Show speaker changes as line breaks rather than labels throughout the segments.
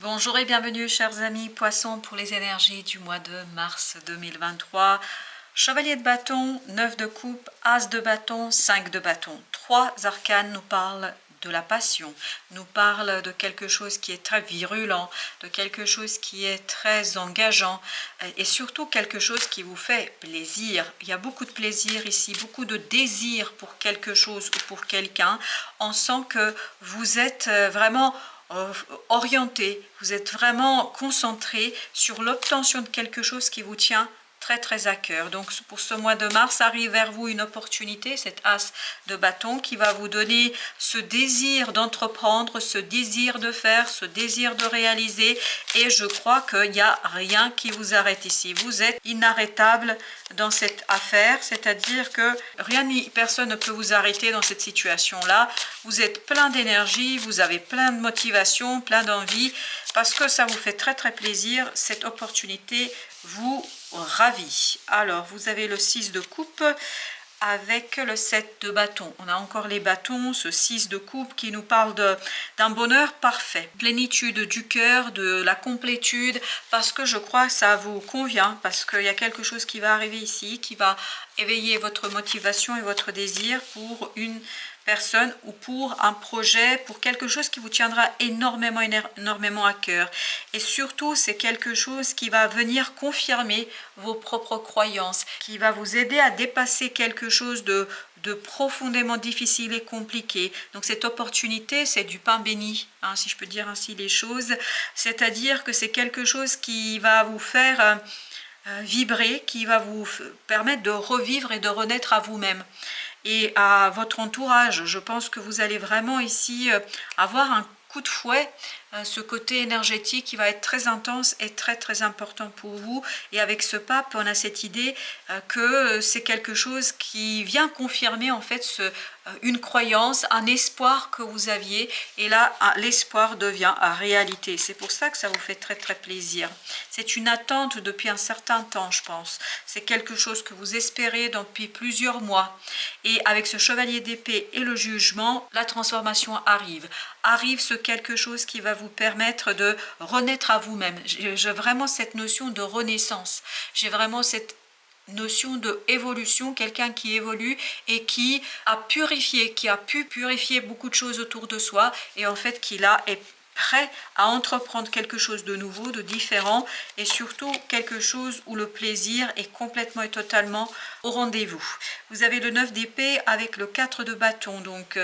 Bonjour et bienvenue chers amis poissons pour les énergies du mois de mars 2023. Chevalier de bâton, 9 de coupe, as de bâton, 5 de bâton. Trois arcanes nous parlent de la passion, nous parlent de quelque chose qui est très virulent, de quelque chose qui est très engageant et surtout quelque chose qui vous fait plaisir. Il y a beaucoup de plaisir ici, beaucoup de désir pour quelque chose ou pour quelqu'un. On sent que vous êtes vraiment orienté, vous êtes vraiment concentré sur l'obtention de quelque chose qui vous tient très à cœur. Donc pour ce mois de mars arrive vers vous une opportunité, cet as de bâton qui va vous donner ce désir d'entreprendre, ce désir de faire, ce désir de réaliser, et je crois qu'il n'y a rien qui vous arrête ici. Vous êtes inarrêtable dans cette affaire, c'est-à-dire que rien ni personne ne peut vous arrêter dans cette situation-là. Vous êtes plein d'énergie, vous avez plein de motivation, plein d'envie, parce que ça vous fait très plaisir. Cette opportunité vous ravit. Alors, vous avez le 6 de coupe avec le 7 de bâton. On a encore les bâtons, ce 6 de coupe qui nous parle d'un bonheur parfait, plénitude du cœur, de la complétude, parce que je crois que ça vous convient, parce qu'il y a quelque chose qui va arriver ici, qui va éveiller votre motivation et votre désir pour une personne ou pour un projet, pour quelque chose qui vous tiendra énormément à cœur. Et surtout, c'est quelque chose qui va venir confirmer vos propres croyances, qui va vous aider à dépasser quelque chose de profondément difficile et compliqué. Donc cette opportunité, c'est du pain béni, hein, si je peux dire ainsi les choses. C'est-à-dire que c'est quelque chose qui va vous faire vibrer, qui va vous permettre de revivre et de renaître à vous-même et à votre entourage. Je pense que vous allez vraiment ici avoir un coup de fouet, ce côté énergétique qui va être très intense et très important pour vous. Et avec ce pape, on a cette idée que c'est quelque chose qui vient confirmer en fait une croyance, un espoir que vous aviez, et là l'espoir devient réalité. C'est pour ça que ça vous fait très plaisir. C'est une attente depuis un certain temps, je pense. C'est quelque chose que vous espérez depuis plusieurs mois, et avec ce chevalier d'épée et le jugement, la transformation arrive ce quelque chose qui va vous permettre de renaître à vous-même. J'ai vraiment cette notion de renaissance, j'ai vraiment cette notion de évolution, quelqu'un qui évolue et qui a purifié, qui a pu purifier beaucoup de choses autour de soi, et en fait qui là est prêt à entreprendre quelque chose de nouveau, de différent, et surtout quelque chose où le plaisir est complètement et totalement au rendez-vous. Vous avez le 9 d'épée avec le 4 de bâton, donc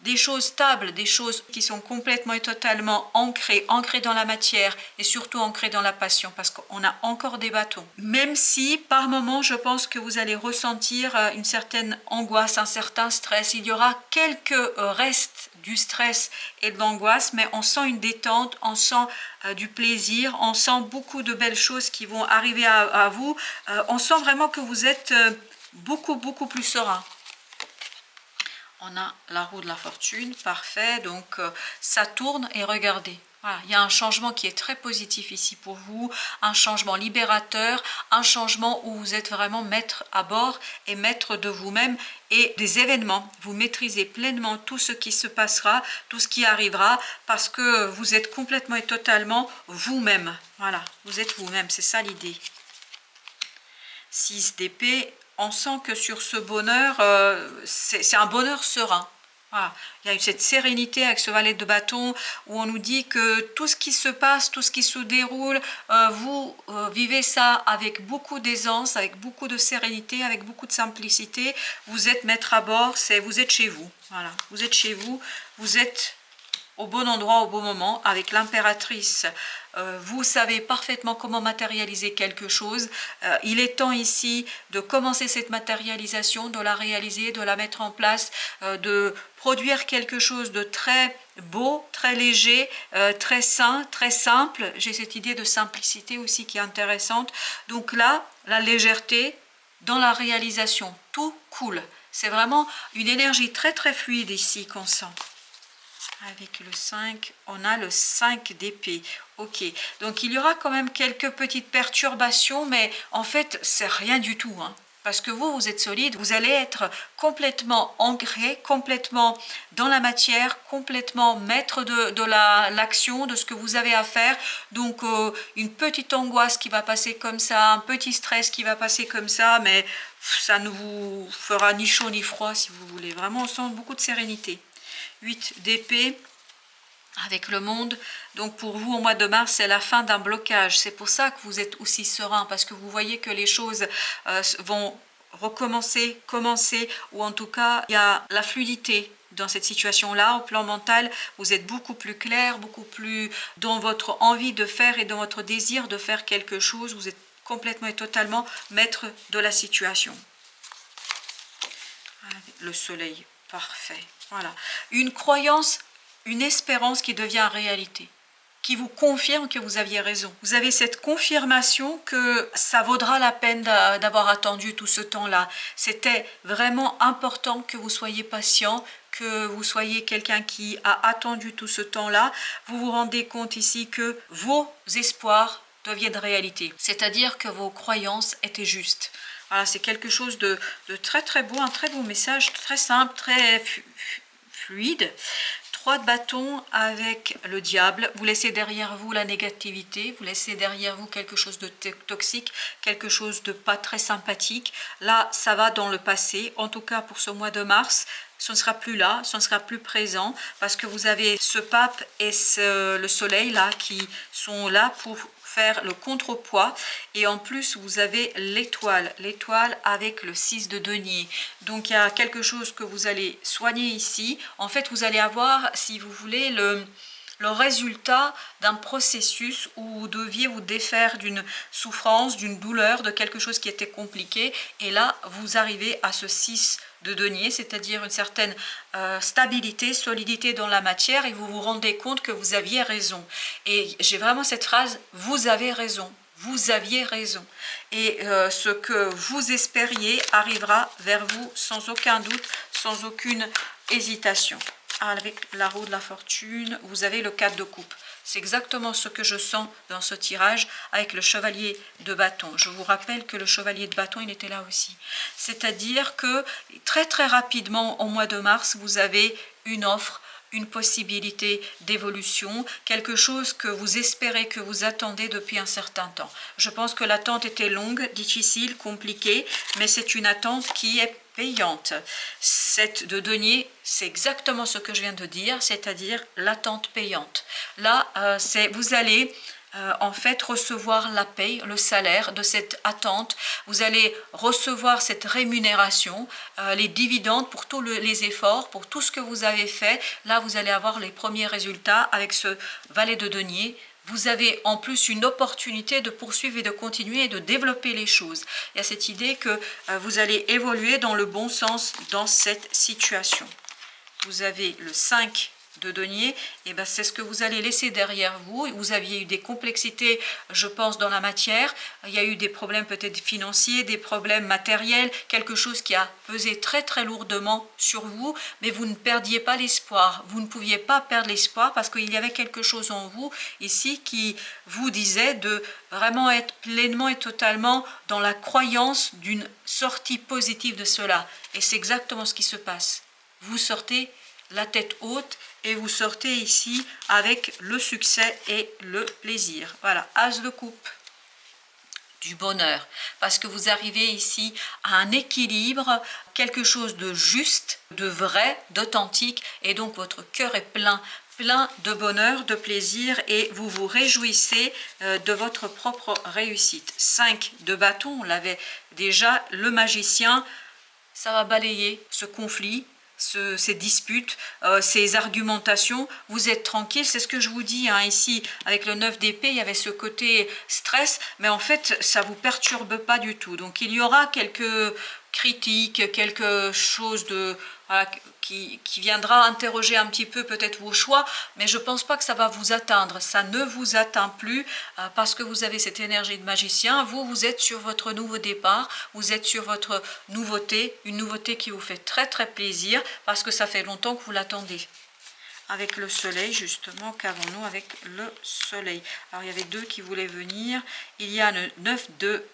des choses stables, des choses qui sont complètement et totalement ancrées dans la matière, et surtout ancrées dans la passion, parce qu'on a encore des bâtons. Même si par moment je pense que vous allez ressentir une certaine angoisse, un certain stress, il y aura quelques restes du stress et de l'angoisse, mais on sent une détente, on sent du plaisir, on sent beaucoup de belles choses qui vont arriver à vous, on sent vraiment que vous êtes beaucoup plus serein. On a la roue de la fortune, parfait, donc ça tourne, et regardez, voilà, il y a un changement qui est très positif ici pour vous, un changement libérateur, un changement où vous êtes vraiment maître à bord et maître de vous-même et des événements. Vous maîtrisez pleinement tout ce qui se passera, tout ce qui arrivera, parce que vous êtes complètement et totalement vous-même. Voilà, vous êtes vous-même, c'est ça l'idée. 6 d'épée. On sent que sur ce bonheur, c'est un bonheur serein. Voilà. Il y a eu cette sérénité avec ce valet de bâton, où on nous dit que tout ce qui se passe, tout ce qui se déroule, vous vivez ça avec beaucoup d'aisance, avec beaucoup de sérénité, avec beaucoup de simplicité. Vous êtes maître à bord, vous êtes chez vous. Voilà. Vous êtes chez vous, vous êtes au bon endroit, au bon moment, avec l'impératrice. Vous savez parfaitement comment matérialiser quelque chose. Il est temps ici de commencer cette matérialisation, de la réaliser, de la mettre en place, de produire quelque chose de très beau, très léger, très sain, très simple. J'ai cette idée de simplicité aussi qui est intéressante. Donc là, la légèreté dans la réalisation, tout coule. C'est vraiment une énergie très fluide ici qu'on sent. Avec le 5, on a le 5 d'épée. Ok, donc il y aura quand même quelques petites perturbations, mais en fait, c'est rien du tout, hein. Parce que vous êtes solide, vous allez être complètement ancré, complètement dans la matière, complètement maître de l'action, de ce que vous avez à faire. Donc une petite angoisse qui va passer comme ça, un petit stress qui va passer comme ça, mais ça ne vous fera ni chaud ni froid si vous voulez. Vraiment, on sent beaucoup de sérénité. 8 d'épée avec le monde. Donc pour vous, au mois de mars, c'est la fin d'un blocage. C'est pour ça que vous êtes aussi serein, parce que vous voyez que les choses vont recommencer, commencer, ou en tout cas, il y a la fluidité dans cette situation-là. Au plan mental, vous êtes beaucoup plus clair, beaucoup plus dans votre envie de faire et dans votre désir de faire quelque chose. Vous êtes complètement et totalement maître de la situation. Le soleil, parfait. Voilà. Une croyance, une espérance qui devient réalité, qui vous confirme que vous aviez raison. Vous avez cette confirmation que ça vaudra la peine d'avoir attendu tout ce temps-là. C'était vraiment important que vous soyez patient, que vous soyez quelqu'un qui a attendu tout ce temps-là. Vous vous rendez compte ici que vos espoirs deviennent réalité, c'est-à-dire que vos croyances étaient justes. Voilà, c'est quelque chose de très très beau, un très beau message, très simple, très fluide. 3 de bâton avec le diable. Vous laissez derrière vous la négativité, vous laissez derrière vous quelque chose de toxique, quelque chose de pas très sympathique. Là, ça va dans le passé. En tout cas, pour ce mois de mars, ce ne sera plus là, ce ne sera plus présent, parce que vous avez ce pape et le soleil là qui sont là pour faire le contrepoids, et en plus vous avez l'étoile avec le 6 de denier. Donc il y a quelque chose que vous allez soigner ici. En fait, vous allez avoir, si vous voulez, le résultat d'un processus où vous deviez vous défaire d'une souffrance, d'une douleur, de quelque chose qui était compliqué, et là vous arrivez à ce 6 de denier, c'est-à-dire une certaine stabilité, solidité dans la matière, et vous vous rendez compte que vous aviez raison. Et j'ai vraiment cette phrase, vous avez raison, vous aviez raison. Et ce que vous espériez arrivera vers vous sans aucun doute, sans aucune hésitation. Avec la roue de la fortune, vous avez le 4 de coupe. C'est exactement ce que je sens dans ce tirage avec le chevalier de bâton. Je vous rappelle que le chevalier de bâton, il était là aussi. C'est-à-dire que très très rapidement, au mois de mars, vous avez une offre, une possibilité d'évolution, quelque chose que vous espérez, que vous attendez depuis un certain temps. Je pense que l'attente était longue, difficile, compliquée, mais c'est une attente qui est payante. 7 de denier, c'est exactement ce que je viens de dire, c'est-à-dire l'attente payante. Là, vous allez en fait recevoir la paye, le salaire de cette attente. Vous allez recevoir cette rémunération, les dividendes pour tous les efforts, pour tout ce que vous avez fait. Là, vous allez avoir les premiers résultats avec ce valet de denier. Vous avez en plus une opportunité de poursuivre et de continuer et de développer les choses. Il y a cette idée que vous allez évoluer dans le bon sens dans cette situation. Vous avez le 5 de denier, et ben c'est ce que vous allez laisser derrière vous. Vous aviez eu des complexités, je pense, dans la matière. Il y a eu des problèmes peut-être financiers, des problèmes matériels, quelque chose qui a pesé très très lourdement sur vous, mais vous ne perdiez pas l'espoir. Vous ne pouviez pas perdre l'espoir parce qu'il y avait quelque chose en vous ici qui vous disait de vraiment être pleinement et totalement dans la croyance d'une sortie positive de cela. Et c'est exactement ce qui se passe. Vous sortez la tête haute et vous sortez ici avec le succès et le plaisir. Voilà, as de coupe, du bonheur, parce que vous arrivez ici à un équilibre, quelque chose de juste, de vrai, d'authentique, et donc votre cœur est plein de bonheur, de plaisir, et vous vous réjouissez de votre propre réussite. 5 de bâton, on l'avait déjà, le magicien, ça va balayer ce conflit, ces disputes, ces argumentations. Vous êtes tranquille, c'est ce que je vous dis hein, ici avec le 9 d'épée, il y avait ce côté stress, mais en fait ça vous perturbe pas du tout. Donc il y aura quelques critiques, quelque chose de voilà, qui viendra interroger un petit peu peut-être vos choix, mais je pense pas que ça va vous atteindre, ça ne vous atteint plus parce que vous avez cette énergie de magicien. Vous êtes sur votre nouveau départ, vous êtes sur votre nouveauté, une nouveauté qui vous fait très très plaisir parce que ça fait longtemps que vous l'attendez. Avec le soleil, justement, qu'avons-nous avec le soleil? Alors il y avait 2 qui voulaient venir, il y a le 9 de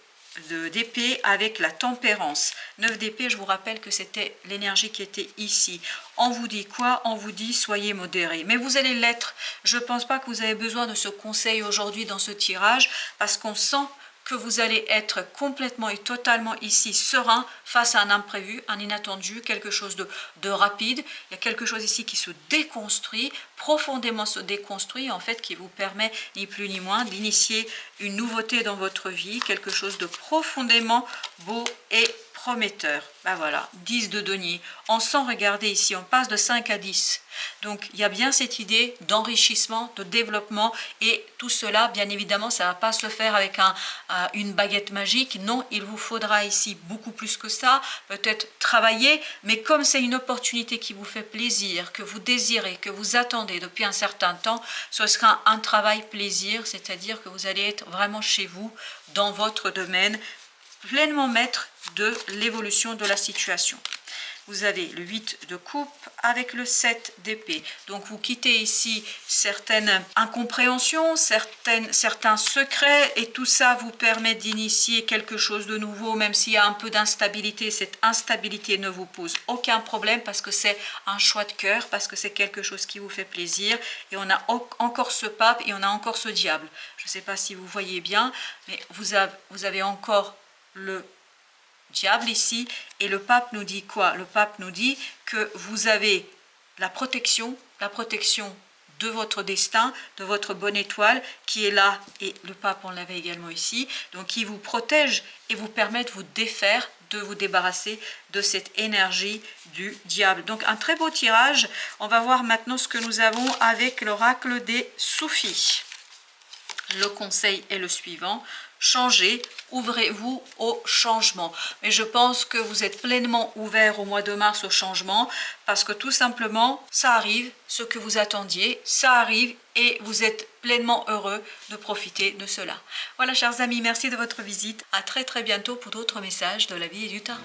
d'épée avec la tempérance. 9 d'épée, je vous rappelle que c'était l'énergie qui était ici. On vous dit quoi? On vous dit soyez modérés. Mais vous allez l'être. Je ne pense pas que vous avez besoin de ce conseil aujourd'hui dans ce tirage, parce qu'on sent que vous allez être complètement et totalement ici serein face à un imprévu, un inattendu, quelque chose de rapide. Il y a quelque chose ici qui se déconstruit, profondément se déconstruit, en fait, qui vous permet ni plus ni moins d'initier une nouveauté dans votre vie, quelque chose de profondément beau et prometteur. Ben voilà, 10 de denier. On sent, regardez ici, on passe de 5 à 10. Donc il y a bien cette idée d'enrichissement, de développement, et tout cela, bien évidemment, ça ne va pas se faire avec une baguette magique. Non, il vous faudra ici beaucoup plus que ça, peut-être travailler, mais comme c'est une opportunité qui vous fait plaisir, que vous désirez, que vous attendez depuis un certain temps, ce sera un travail plaisir, c'est-à-dire que vous allez être vraiment chez vous, dans votre domaine, pleinement maître de l'évolution de la situation. Vous avez le 8 de coupe avec le 7 d'épée. Donc vous quittez ici certaines incompréhensions, certains secrets, et tout ça vous permet d'initier quelque chose de nouveau, même s'il y a un peu d'instabilité. Cette instabilité ne vous pose aucun problème parce que c'est un choix de cœur, parce que c'est quelque chose qui vous fait plaisir. Et on a encore ce pape et on a encore ce diable. Je ne sais pas si vous voyez bien, mais vous avez encore le diable ici, et le pape nous dit quoi? Le pape nous dit que vous avez la protection de votre destin, de votre bonne étoile qui est là, et le pape on l'avait également ici, donc qui vous protège et vous permet de vous défaire, de vous débarrasser de cette énergie du diable. Donc un très beau tirage. On va voir maintenant ce que nous avons avec l'oracle des soufis. Le conseil est le suivant: changez, ouvrez-vous au changement. Mais je pense que vous êtes pleinement ouvert au mois de mars au changement, parce que tout simplement, ça arrive, ce que vous attendiez, ça arrive, et vous êtes pleinement heureux de profiter de cela. Voilà, chers amis, merci de votre visite. À très bientôt pour d'autres messages de la vie et du tarot.